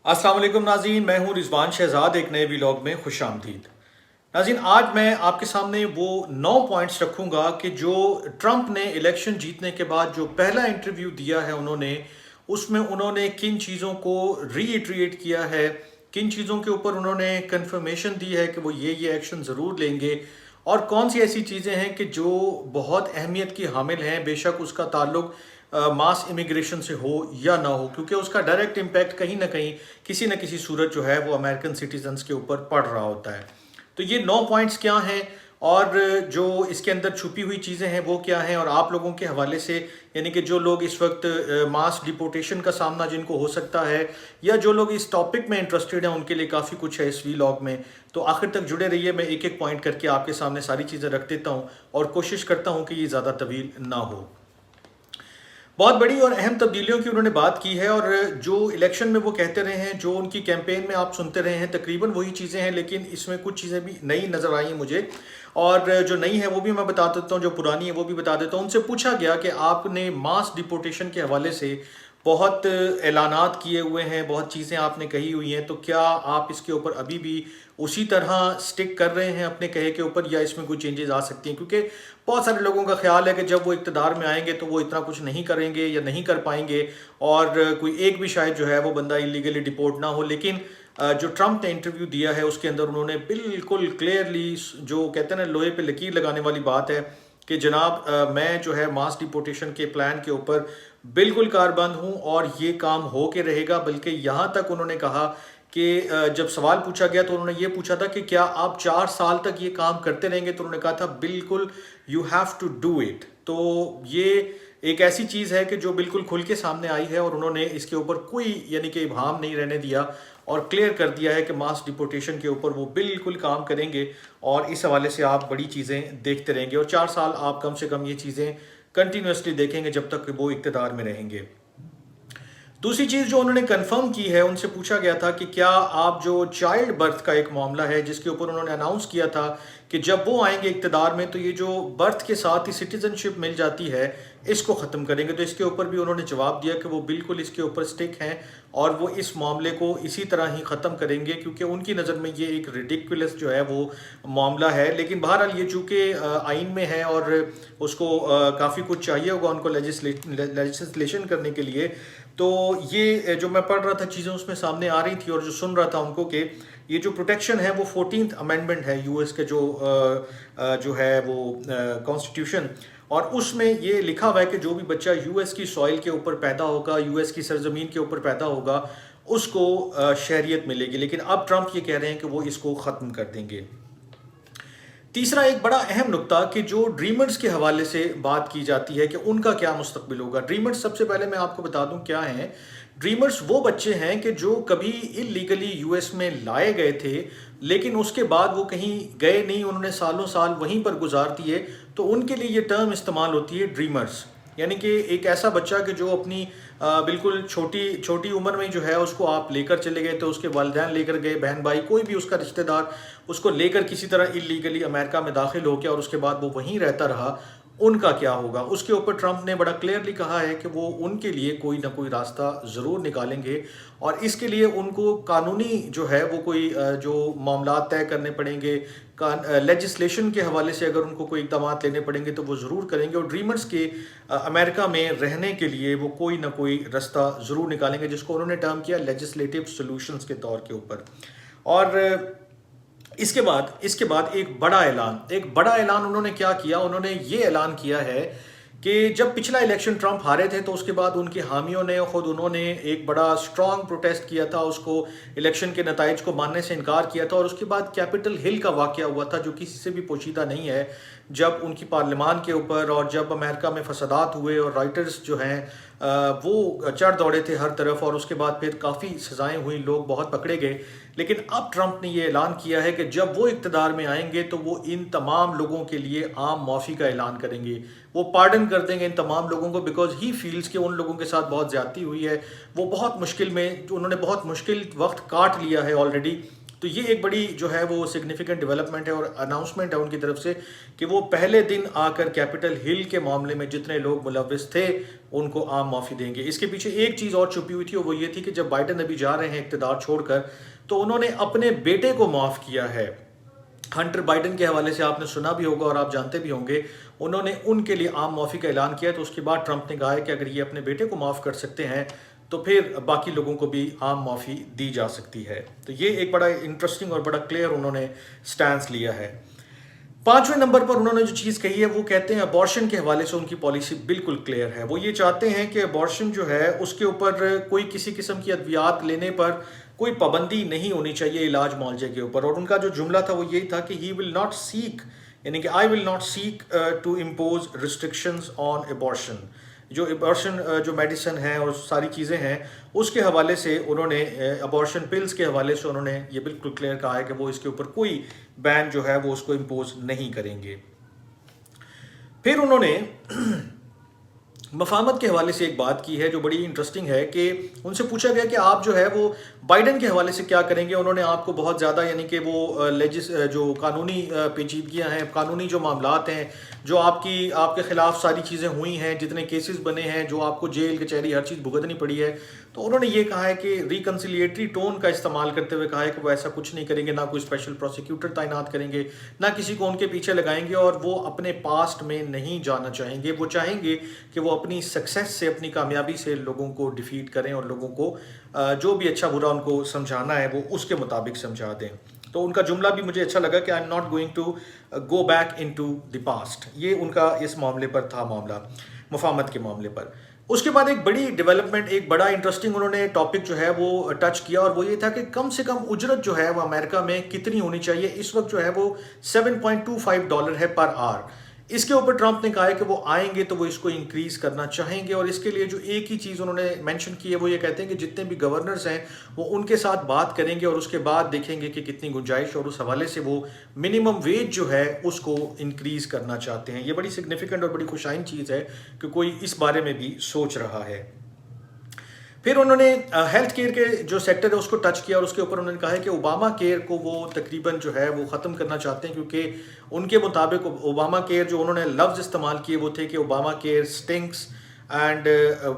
अस्सलाम वालेकुम नाज़रीन, मैं हूं रिजवान शहजाद। एक नए व्लॉग में खुश आमदीद। नाज़रीन, आज मैं आपके सामने वो 9 पॉइंट्स रखूंगा कि जो ट्रंप ने इलेक्शन जीतने के बाद जो पहला इंटरव्यू दिया है उसमें उन्होंने किन चीज़ों को रीइटरेट किया है, किन चीज़ों के ऊपर उन्होंने कंफर्मेशन दी है कि वो ये एक्शन ज़रूर लेंगे, और कौन सी ऐसी चीज़ें हैं कि जो बहुत अहमियत की हामिल हैं, बेशक उसका ताल्लुक मास इमिग्रेशन से हो या ना हो, क्योंकि उसका डायरेक्ट इम्पैक्ट कहीं ना कहीं किसी न किसी सूरत जो है वो अमेरिकन सिटीजन्स के ऊपर पड़ रहा होता है। तो ये 9 पॉइंट्स क्या हैं और जो इसके अंदर छुपी हुई चीज़ें हैं वो क्या हैं, और आप लोगों के हवाले से, यानी कि जो लोग इस वक्त मास डिपोर्टेशन का सामना जिनको हो सकता है, या जो लोग इस टॉपिक में इंटरेस्टेड हैं, उनके लिए काफ़ी कुछ है इस व्लॉग में। तो आखिर तक जुड़े रहिए। मैं एक एक पॉइंट करके आपके सामने सारी चीज़ें रख देता हूँ और कोशिश करता हूँ कि ये ज़्यादा तवील ना हो। बहुत बड़ी और अहम तब्दीलियों की उन्होंने बात की है, और जो इलेक्शन में वो कहते रहे हैं, जो उनकी कैंपेन में आप सुनते रहे हैं, तकरीबन वही चीज़ें हैं, लेकिन इसमें कुछ चीज़ें भी नई नज़र आई हैं मुझे। और जो नई है वो भी मैं बता देता हूँ, जो पुरानी है वो भी बता देता हूँ। उनसे पूछा गया कि आपने मास डिपोर्टेशन के हवाले से बहुत ऐलानात किए हुए हैं, बहुत चीज़ें आपने कही हुई हैं, तो क्या आप इसके ऊपर अभी भी उसी तरह स्टिक कर रहे हैं अपने कहे के ऊपर, या इसमें कोई चेंजेस आ सकती हैं? क्योंकि बहुत सारे लोगों का ख्याल है कि जब वो इक़्तिदार में आएंगे तो वो इतना कुछ नहीं करेंगे या नहीं कर पाएंगे, और कोई एक भी शायद जो है वो बंदा इलीगली डिपोर्ट ना हो। लेकिन जो ट्रंप ने इंटरव्यू दिया है उसके अंदर उन्होंने बिल्कुल क्लियरली, जो कहते हैं ना लोहे पे लकीर लगाने वाली बात है, कि जनाब मैं जो है मास डिपोर्टेशन के प्लान के ऊपर बिल्कुल कारबंद हूँ और ये काम हो के रहेगा। बल्कि यहाँ तक उन्होंने कहा कि जब सवाल पूछा गया तो उन्होंने ये पूछा था कि क्या आप 4 साल तक ये काम करते रहेंगे, तो उन्होंने कहा था बिल्कुल, you have to do it. तो ये एक ऐसी चीज़ है कि जो बिल्कुल खुल के सामने आई है, और उन्होंने इसके ऊपर कोई यानी कि इबाहम नहीं रहने दिया और क्लियर कर दिया है कि मास डिपोर्टेशन के ऊपर वो बिल्कुल काम करेंगे, और इस हवाले से आप बड़ी चीज़ें देखते रहेंगे, और 4 साल आप कम से कम ये चीज़ें कंटिन्यूसली देखेंगे जब तक वो इक़्तिदार में रहेंगे। दूसरी चीज़ जो उन्होंने कंफर्म की है, उनसे पूछा गया था कि क्या आप जो चाइल्ड बर्थ का एक मामला है जिसके ऊपर उन्होंने अनाउंस किया था कि जब वो आएंगे इक़्तिदार में तो ये जो बर्थ के साथ ही सिटीजनशिप मिल जाती है इसको ख़त्म करेंगे, तो इसके ऊपर भी उन्होंने जवाब दिया कि वो बिल्कुल इसके ऊपर स्टिक हैं और वो इस मामले को इसी तरह ही ख़त्म करेंगे, क्योंकि उनकी नज़र में ये एक रिडिकुलस जो है वो मामला है। लेकिन बहरहाल ये चूँकि आइन में है और उसको काफ़ी कुछ चाहिए होगा उनको लेजिस्लेशन करने के लिए, तो ये जो मैं पढ़ रहा था चीज़ें उसमें सामने आ रही थी, और जो सुन रहा था उनको कि ये जो प्रोटेक्शन है वो 14th अमेंडमेंट है यूएस के जो है वो कॉन्स्टिट्यूशन, और उसमें ये लिखा हुआ है कि जो भी बच्चा यूएस की सॉइल के ऊपर पैदा होगा, यूएस की सरजमीन के ऊपर पैदा होगा, उसको शहरियत मिलेगी। लेकिन अब ट्रंप ये कह रहे हैं कि वो इसको ख़त्म कर देंगे। तीसरा एक बड़ा अहम नुक्ता कि जो ड्रीमर्स के हवाले से बात की जाती है कि उनका क्या मुस्तकबिल होगा। ड्रीमर्स, सबसे पहले मैं आपको बता दूं क्या हैं। ड्रीमर्स वो बच्चे हैं कि जो कभी इलीगली यूएस में लाए गए थे, लेकिन उसके बाद वो कहीं गए नहीं, उन्होंने सालों साल वहीं पर गुजार दिए, तो उनके लिए ये टर्म इस्तेमाल होती है ड्रीमर्स। यानी कि एक ऐसा बच्चा कि जो अपनी बिल्कुल छोटी छोटी उम्र में जो है उसको आप लेकर चले गए, तो उसके वालिदैन लेकर गए, बहन भाई, कोई भी उसका रिश्तेदार उसको लेकर किसी तरह इलीगली अमेरिका में दाखिल हो गया और उसके बाद वो वहीं रहता रहा, उनका क्या होगा? उसके ऊपर ट्रंप ने बड़ा क्लियरली कहा है कि वो उनके लिए कोई ना कोई रास्ता ज़रूर निकालेंगे, और इसके लिए उनको कानूनी जो है वो कोई जो मामला तय करने पड़ेंगे, लेजिस्लेशन के हवाले से अगर उनको कोई इक़दाम लेने पड़ेंगे तो वो ज़रूर करेंगे, और ड्रीमर्स के अमेरिका में रहने के लिए वो कोई ना कोई रास्ता ज़रूर निकालेंगे, जिसको उन्होंने टर्म किया लेजिस्लेटिव सॉल्यूशंस के तौर के ऊपर। और इसके बाद एक बड़ा ऐलान उन्होंने क्या किया? उन्होंने ये ऐलान किया है कि जब पिछला इलेक्शन ट्रंप हारे थे तो उसके बाद उनके हामियों ने खुद उन्होंने एक बड़ा स्ट्रॉन्ग प्रोटेस्ट किया था, उसको इलेक्शन के नताइज को मानने से इनकार किया था, और उसके बाद कैपिटल हिल का वाक़या हुआ था जो किसी से भी पोशीदा नहीं है, जब उनकी पार्लियामान के ऊपर और जब अमेरिका में फसादात हुए और राइटर्स जो हैं वो चढ़ दौड़े थे हर तरफ, और उसके बाद फिर काफ़ी सज़ाएं हुई, लोग बहुत पकड़े गए। लेकिन अब ट्रंप ने ये ऐलान किया है कि जब वो इक़्तिदार में आएंगे तो वो इन तमाम लोगों के लिए आम माफ़ी का ऐलान करेंगे, वो पार्डन कर देंगे इन तमाम लोगों को, बिकॉज ही फील्स कि उन लोगों के साथ बहुत ज़्यादती हुई है, वो बहुत मुश्किल में, उन्होंने बहुत मुश्किल वक्त काट लिया है ऑलरेडी, तो ये एक बड़ी जो है वो सिग्निफिकेंट डेवलपमेंट है और अनाउंसमेंट है उनकी तरफ से कि वो पहले दिन आकर कैपिटल हिल के मामले में जितने लोग मुलविस थे उनको आम माफ़ी देंगे। इसके पीछे एक चीज़ और छुपी हुई थी और वो ये थी कि जब बाइडन अभी जा रहे हैं इक़्तिदार छोड़कर, तो उन्होंने अपने बेटे को माफ़ किया है। हंटर बाइडन के हवाले से आपने सुना भी होगा और आप जानते भी होंगे, उन्होंने उनके लिए आम माफ़ी का ऐलान किया। तो उसके बाद ट्रंप ने कहा है कि अगर ये अपने बेटे को माफ़ कर सकते हैं तो फिर बाकी लोगों को भी आम माफ़ी दी जा सकती है। तो ये एक बड़ा इंटरेस्टिंग और बड़ा क्लियर उन्होंने स्टैंस लिया है। 5वें नंबर पर उन्होंने जो चीज़ कही है वो कहते हैं अबॉर्शन के हवाले से उनकी पॉलिसी बिल्कुल क्लियर है। वो ये चाहते हैं कि अबॉर्शन जो है उसके ऊपर कोई किसी किस्म की अद्वियात लेने पर कोई पाबंदी नहीं होनी चाहिए इलाज मुआवजे के ऊपर। और उनका जो जुमला था वो यही था कि ही विल नॉट सीक, यानी कि I will not seek to impose restrictions on abortion. जो अबॉर्शन जो मेडिसिन है और सारी चीज़ें हैं उसके हवाले से उन्होंने अबॉर्शन पिल्स के हवाले से उन्होंने ये बिल्कुल क्लियर कहा है कि वो इसके ऊपर कोई बैन जो है वो उसको इम्पोज नहीं करेंगे। फिर उन्होंने मफाहमत के हवाले से एक बात की है जो बड़ी इंटरेस्टिंग है कि उनसे पूछा गया कि आप जो है वो बाइडन के हवाले से क्या करेंगे। उन्होंने आपको बहुत ज़्यादा यानी कि वो जो कानूनी पेचीदगियां हैं, कानूनी जो मामलात हैं, जो आपके ख़िलाफ़ सारी चीज़ें हुई हैं, जितने केसेस बने हैं, जो आपको जेल कचहरी हर चीज़ भुगतनी पड़ी है, तो उन्होंने ये कहा है कि रिकन्सिलिएटरी टोन का इस्तेमाल करते हुए कहा है कि वो ऐसा कुछ नहीं करेंगे, ना कोई स्पेशल प्रोसिक्यूटर तैनात करेंगे, ना किसी को उनके पीछे लगाएंगे और वो अपने पास्ट में नहीं जाना चाहेंगे। वो चाहेंगे कि वो अपनी सक्सेस से, अपनी कामयाबी से लोगों को डिफीट करें और लोगों को जो भी अच्छा बुरा उनको समझाना है वो उसके मुताबिक समझा दें। तो उनका जुमला भी मुझे अच्छा लगा कि I am not going to go back into the past. ये उनका इस मामले पर था, मामला मुफाहमत के मामले पर। उसके बाद एक बड़ी डेवलपमेंट, एक बड़ा इंटरेस्टिंग उन्होंने टॉपिक जो है वो टच किया और वो ये था कि कम से कम उजरत जो है वो अमेरिका में कितनी होनी चाहिए। इस वक्त जो है वो $7.25 है पर आवर। इसके ऊपर ट्रंप ने कहा है कि वो आएंगे तो वो इसको इंक्रीज करना चाहेंगे और इसके लिए जो एक ही चीज़ उन्होंने मेंशन की है वो ये कहते हैं कि जितने भी गवर्नर्स हैं वो उनके साथ बात करेंगे और उसके बाद देखेंगे कि कितनी गुंजाइश, और उस हवाले से वो मिनिमम वेज जो है उसको इंक्रीज करना चाहते हैं। ये बड़ी सिग्निफिकेंट और बड़ी खुशाइन चीज़ है कि कोई इस बारे में भी सोच रहा है। फिर उन्होंने हेल्थ केयर के जो सेक्टर है उसको टच किया और उसके ऊपर उन्होंने कहा है कि ओबामा केयर को वो तकरीबन जो है वो ख़त्म करना चाहते हैं, क्योंकि उनके मुताबिक ओबामा केयर जो उन्होंने लफ्ज़ इस्तेमाल किए वो थे कि Obama care stinks and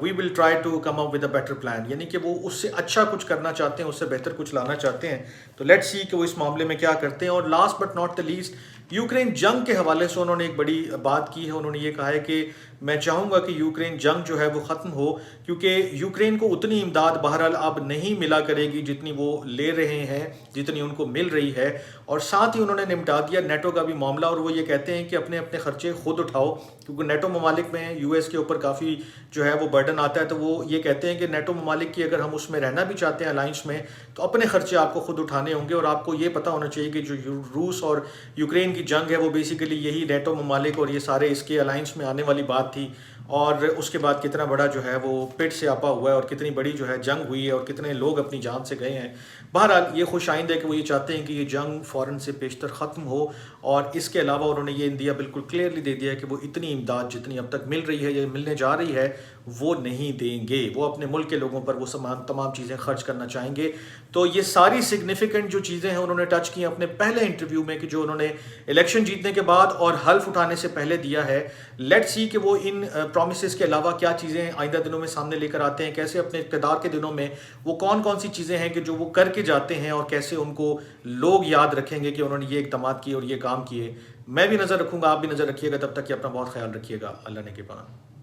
we will try to come up with a better plan, यानी कि वो उससे अच्छा कुछ करना चाहते हैं, उससे बेहतर कुछ लाना चाहते हैं। तो लेट्स सी कि वो इस मामले में क्या करते हैं। और last but not the least, Ukraine जंग के हवाले से उन्होंने एक बड़ी बात की है। उन्होंने ये कहा है कि मैं चाहूँगा कि यूक्रेन जंग जो है वो ख़त्म हो, क्योंकि यूक्रेन को उतनी इमदाद बहरहाल अब नहीं मिला करेगी जितनी वो ले रहे हैं, जितनी उनको मिल रही है। और साथ ही उन्होंने निपटा दिया नेटो का भी मामला और वो ये कहते हैं कि अपने अपने खर्चे खुद उठाओ, क्योंकि नेटो ममालिक में यूएस के ऊपर काफ़ी जो है वो बर्डन आता है। तो वो ये कहते हैं कि नेटो ममालिक की अगर हम उसमें रहना भी चाहते हैं अलाइंस में, तो अपने खर्चे आपको खुद उठाने होंगे। और आपको ये पता होना चाहिए कि जो रूस और यूक्रेन की जंग है वो बेसिकली यही नेटो ममालिक और ये सारे इसके अलाइंस में आने वाली बात थी। और उसके बाद कितना बड़ा जो है वो पिट से आपा हुआ है और कितनी बड़ी जो है जंग हुई है और कितने लोग अपनी जान से गए हैं। बहरहाल ये खुश आइंद है कि वो ये चाहते हैं कि ये जंग फ़ौरन से पेशतर ख़त्म हो। और इसके अलावा उन्होंने ये इंडिया बिल्कुल क्लियरली दे दिया है कि वो इतनी इमदाद जितनी अब तक मिल रही है या मिलने जा रही है वो नहीं देंगे। वो अपने मुल्क के लोगों पर वो तमाम चीज़ें खर्च करना चाहेंगे। तो ये सारी सिग्निफिकेंट जो चीज़ें हैं उन्होंने टच की अपने पहले इंटरव्यू में, कि जो उन्होंने इलेक्शन जीतने के बाद और हल्फ उठाने से पहले दिया है। लेट्स सी कि वो इन प्रॉमिसेस के अलावा क्या चीज़ें आइंदा दिनों में सामने लेकर आते हैं, कैसे अपने इक़्तिदार के दिनों में वो कौन कौन सी चीज़ें हैं कि जो वो करके जाते हैं और कैसे उनको लोग याद रखेंगे कि उन्होंने ये इक़दाम किए और ये काम किए। मैं भी नज़र रखूँगा, आप भी नज़र रखिएगा। तब तक कि अपना बहुत ख्याल रखिएगा। अल्लाह ने के पान।